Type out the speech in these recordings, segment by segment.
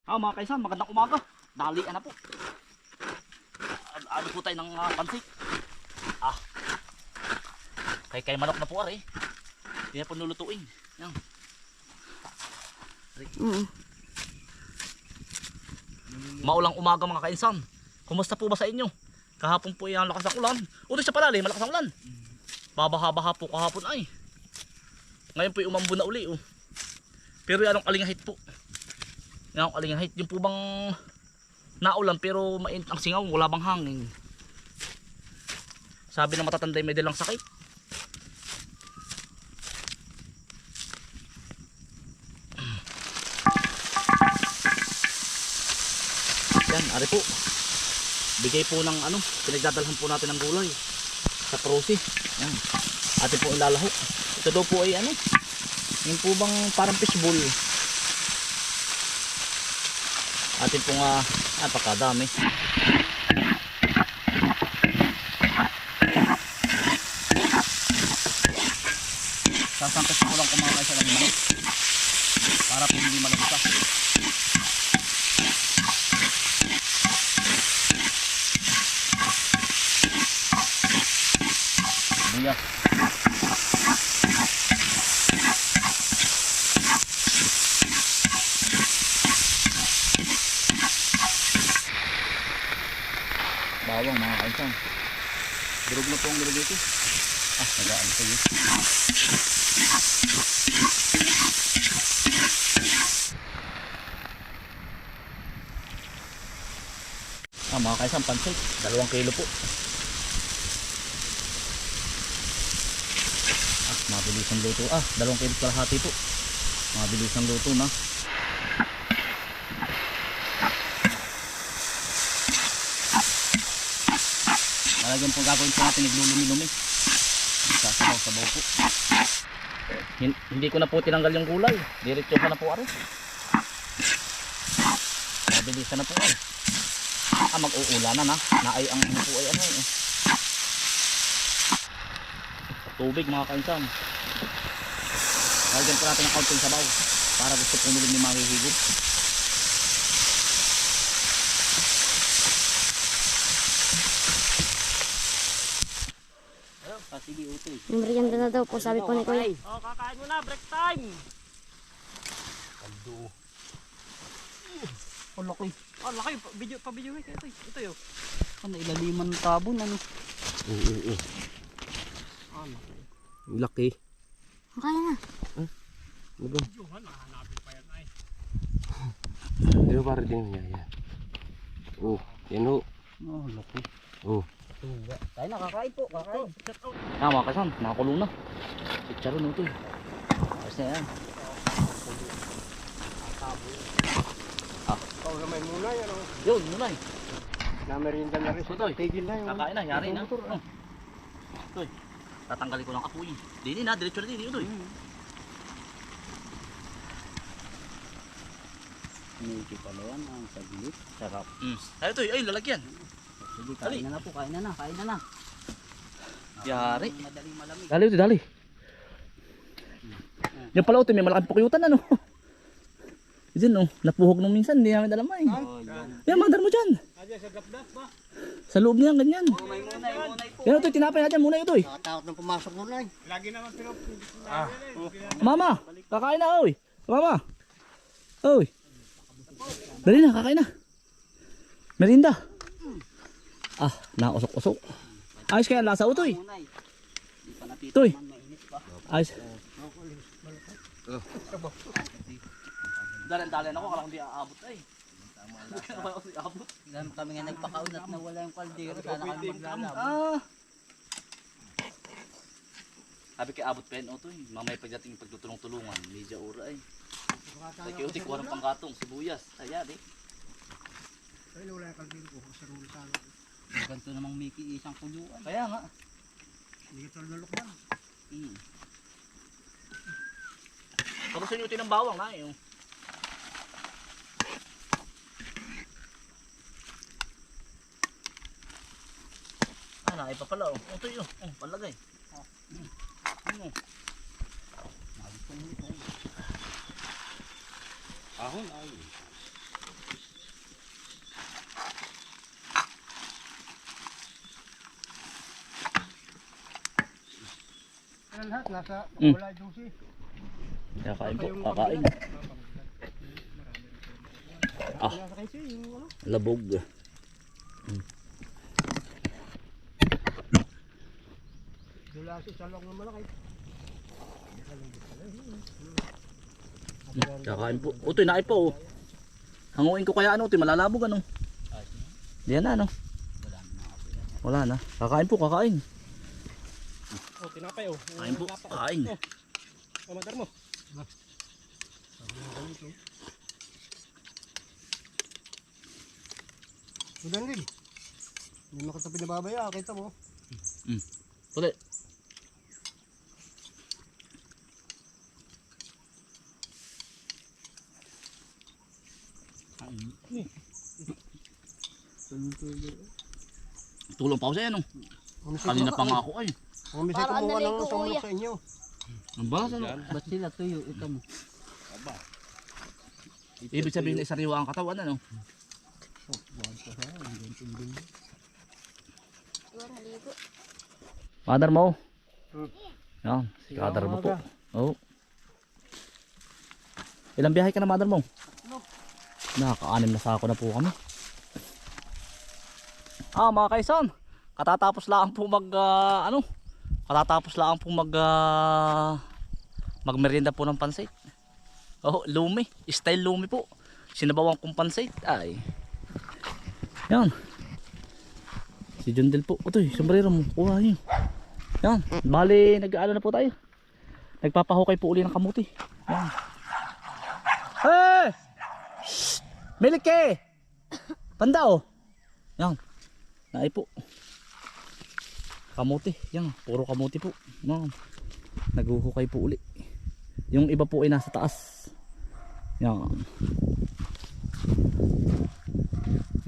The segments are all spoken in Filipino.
Mga kaisan, magandang umaga. Dalian na po. Ano po tayo ng pansik? Kay manok na po ari. Hindi na po nulutuin. Yan. Maulang umaga mga kaisan. Kumusta po ba sa inyo? Kahapon po yung lakas ng ulan. Utoy sa palali, malakas ang ulan. Babaha-baha po kahapon ay. Ngayon po yung umambo na uli. Pero anong alingahit po? Yung alingahit, yung po bang naulan pero mainit ang singaw, wala bang hangin. Sabi ng matatanda may dalang sakit. Yan, ari po. Bigay po ng pinagdadalhan po natin ng gulay sa prosi. Yan. Atin po ilalahok. Ito daw po ay yung po bang parang fishbowl. Atin pong napakadami. Sasangkas ko lang kumakain sa lang manok para po hindi malagsa. Buyas. Bawang mga kaisan. Durog na po ang durog ito. Nagaan ko yun. Mga kaisan, pansik. 2 kilo po. Mabilis ang luto. 2 kilo kalahati po. Mabilis ang luto na. Malagyan po gagawin po natin naglulumi-lumi. Sasabaw-sabaw po. Hindi ko na po tinanggal yung gulay. Diretso pa na po aro. Mabilisan na po ay. Mag-uulanan na. Naay ang po ay tubig mga kainsan. Lagyan po natin ng kaunting sabaw para gusto po nila ni mahihigit. Yung merienda na daw po, sabi po ni Kuya. Kakain mo na, break time. Laki. Laki, pa-video kayo ito yun. Ilaliman ng tabon Oo. Laki. Kaya na. Ano? Pero para din niya yan. Yan ho. Laki. Tayo na, kakain po, kakain. Mga kasan, nakakulong na. Chicharon ito eh. Ayos na yan. May muna yan o. Yun, muna eh. Namerinda na rin. Tigil na yung Kakain na, yari na. Ito eh. Tatanggalin ko ng apoy. Dini na, diretso na dini ito eh. Medyo pala yan, ang saglit. Sarap. Ay, ito eh, ay lalagyan. Sige, kain na po, kain na na. Yari. Madaling malamig. Dali ito, dali. Yung pala ito, may malaking pukyutan Diyan napuhog nung minsan, hindi namin alam ay. Yan, mandar mo dyan. Sa loob niya, ganyan. May munay po. Yan ito, tinapay natin muna ito eh. Nakatakot nang pumasok muna eh. Lagi naman Mama, kakain na oy. Mama. Oy. Dali na, kakain na. Merinda. Nausok-usok. Ayos kaya lasa ito eh. Ito eh. Ayos. Dalan-dalan ako, kala hindi aabot ay. Kami nga nagpakaunat na wala yung kaldero. Sana kami maglalab. Sabi kay abot pa yan ito eh. Mamaya pagdating pagtutulong-tulungan. Medya ura ay. Nagkiutik ko ng pangkatong, sibuyas. Ayan eh. Ay, wala yung kaldero ko. Sa rulo sana. Ganito namang Mickey isang kuluan. Kaya nga. Hindi ka tulad na. Tapos yung utin ng bawang na eh. Naay pa pala Ito yun. Palagay. Ahon ay. lahat, nasa Mm. wala yung juicy. Kakain po, kakain. Ah, Nasa kasi yung ano, labog. dula si salong na malaki. Kakain po. Utoy, naay po. Hanguin ko kaya ano, utoy, malalabog ano. Diyan na ano. Wala na. Kakain po, kakain. Oh, tinapay oh. Kain po, kakain. Oh, madar mo. Ulan din. Hindi mo kita pinababaya, kita mo. Utoy. Tulong pa ako sa ano. Kanina pa nga ako ay. Ang misay Para kumuha ano ng lang, tumulok kuya. sa inyo. Ang balas ano. Ba't sila tuyo? Ito mo. Ibig sabihin na sariwa ang katawan ano. Father mo. Yan, si father mo po. Oh. Ilang biyahe ka na, mother mo? Nakaka-anim na sako na po kami. Mga kaisan, katatapos lang po magmerienda po ng pansit. Oh, lumi, style lumi po. Sinabawan kong pansit. Ay. Yan. Si Jundel po. Utoy, sombrero mo. Kuha yun. Yan. Bali, nag-aalo na po tayo. Nagpapahukay po uli ng kamuti. Yan. Hey! Shhh! Milike! Panda oh. Yan. Naay po. Kamuti. Yan. Puro kamuti po. Yan. Naghuhukay po uli. Yung iba po ay nasa taas. Yan.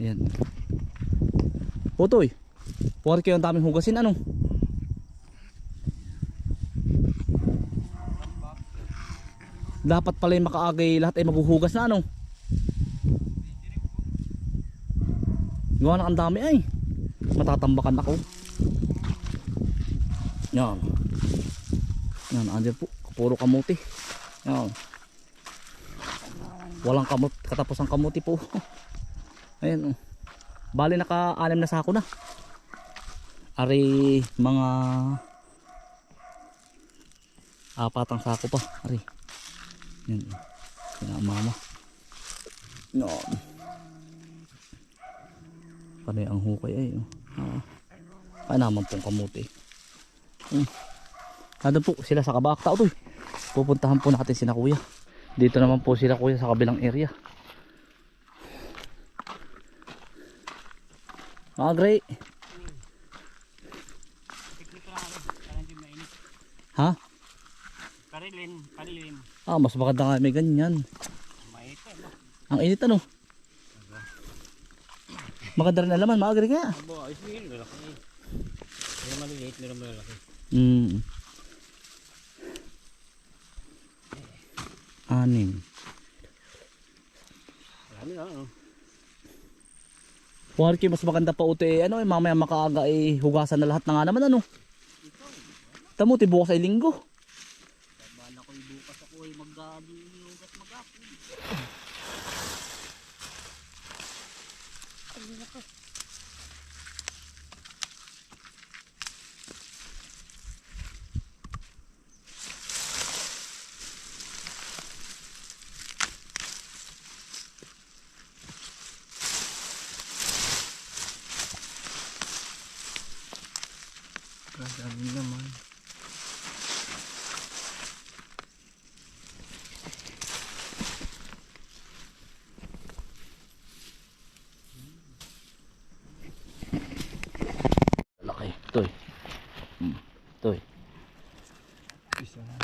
Ayan. Utoy. Puwari kayo ang daming hugasin. Ano? Dapat pala yung makaagay lahat ay maghuhugas na ano. Gawa na ang dami ay. Matatambakan ako. Yan. Yan, andyan po. Puro kamuti. Yan. Walang kamot, katapos ang kamuti po. Ayan. Bali naka-6 na sako na. Ari mga 4 sako pa. Ari. Yan. Pinamama. Yan. Panay ang hukay ay. Ay naman pong kamuti. Nandun po sila sa kabakta. Utoy. Pupuntahan po natin sina kuya. Dito naman po sila kuya sa kabilang area. Gray. Ha? Karilim. Mas maganda nga may ganyan. Ang init ano? Maganda rin alaman, maagri kaya. Abo, ayos mo yun, malaki. May maliliit, meron malaki. Anim. Marami na, ano? Puharki, mas maganda pa uti ano, mamaya makaaga hugasan na lahat na nga naman ano. Tamo, bukas ay linggo. Bala ko bukas ako ay mag-hugas mag-apon. Dami naman. Laki. Toy. Toy. Isa na.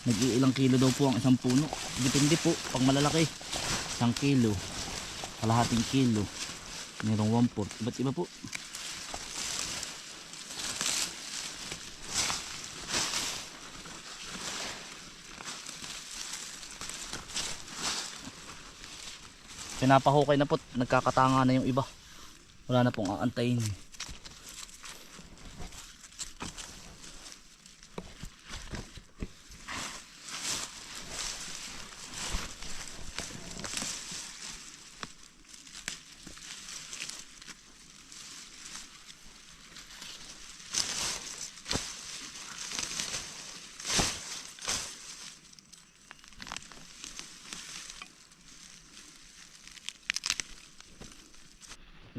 Nag-iilang kilo daw po ang isang puno. Depende po. Pag malalaki, 1 kilo. Kalahating kilo. Mayroong 1/4. Iba't iba po. Pinapahukay na po, nagkakatanga na yung iba. Wala na pong aantayin.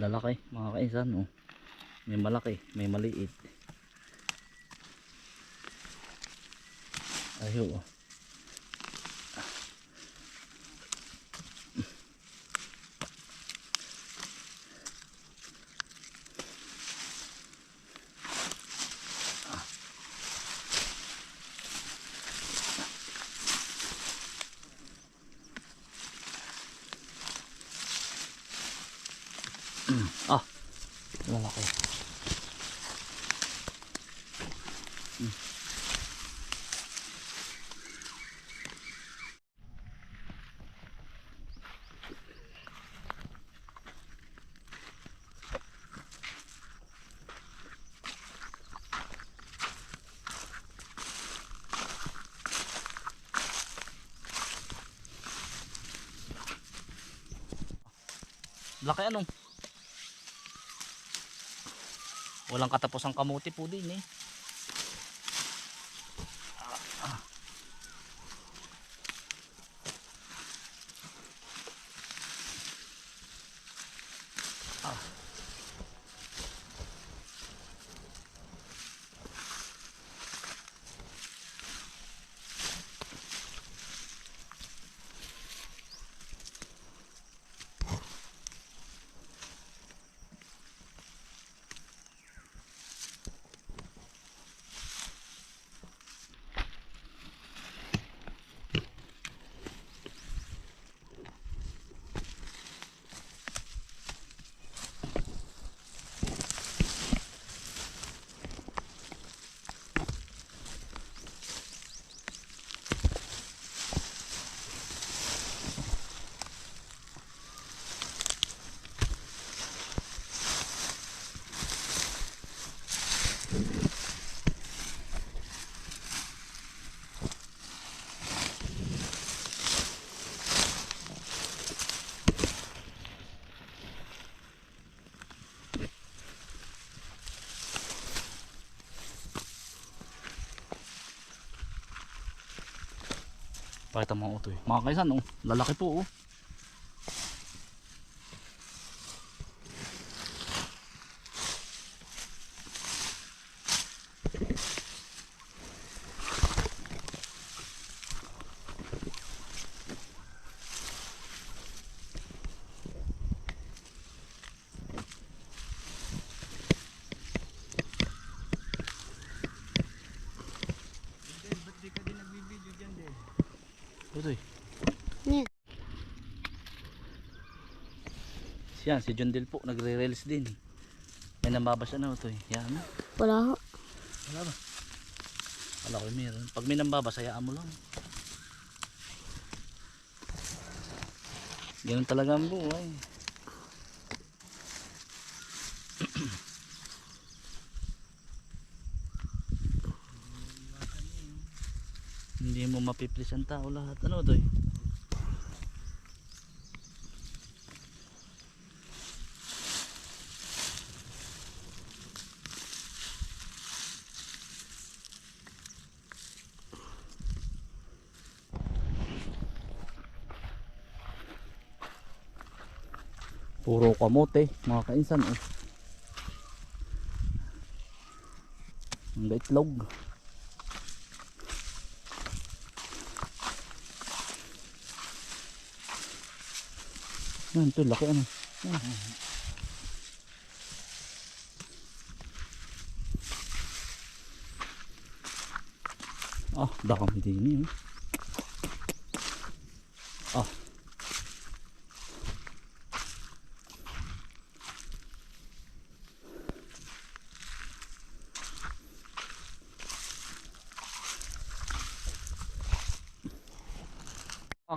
Lalaki mga kainsan, oh. May malaki, may maliit. Ayun, oh. Ah, lalaki. Laki anong? Walang katapusang kamuti po din eh. Pakita mga utoy. Mga kaisan, oh. Lalaki po, oh. Ba't di ka din nagbibideo dyan din? Utoy. Yeah. Yan, si John Del po, nagre-release din. May nambabasa na, utoy. Yan. Wala ho. Wala ba? Wala ko meron. Pag may nambabasa, hayaan mo lang. Ganun talaga ang buhay. Hindi mo mapiplis ang tao lahat. Ano to eh? Puro kamote mga kainsan, oh. Ang itlog. Yan, ito laki ano. Yan. Ah, dakam din eh. Ah.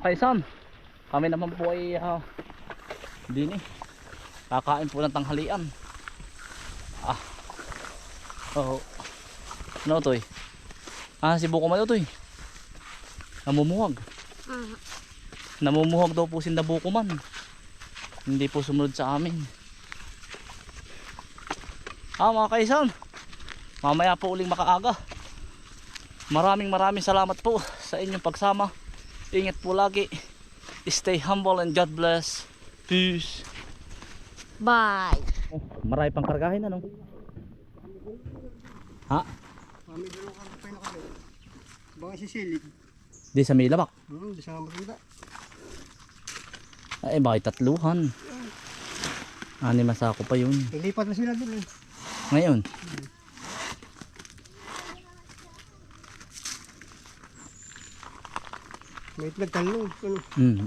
Kaisan, kami naman po ay Din eh. Kakain po ng tanghalian. Ah. Oo. Ano to eh? Ah, si Buko man ito eh. Namumuhag. Namumuhag daw po si Buko man. Hindi po sumunod sa amin. Ah, mga kaisan. Mamaya po uling makaaga. Maraming salamat po sa inyong pagsama. Ingat po lagi. Stay humble and God bless. Peace. Bye. Oh, marami pang kargahin ano? Ha? Kami dalawang kapay na kami. Baka sisilid. Di sa may labak. Di sa matanda. Ay, bakit tatluhan? Ani masako pa yun. Ilipat na sila doon eh. Ngayon. May nagtanong. Ano? Hmm.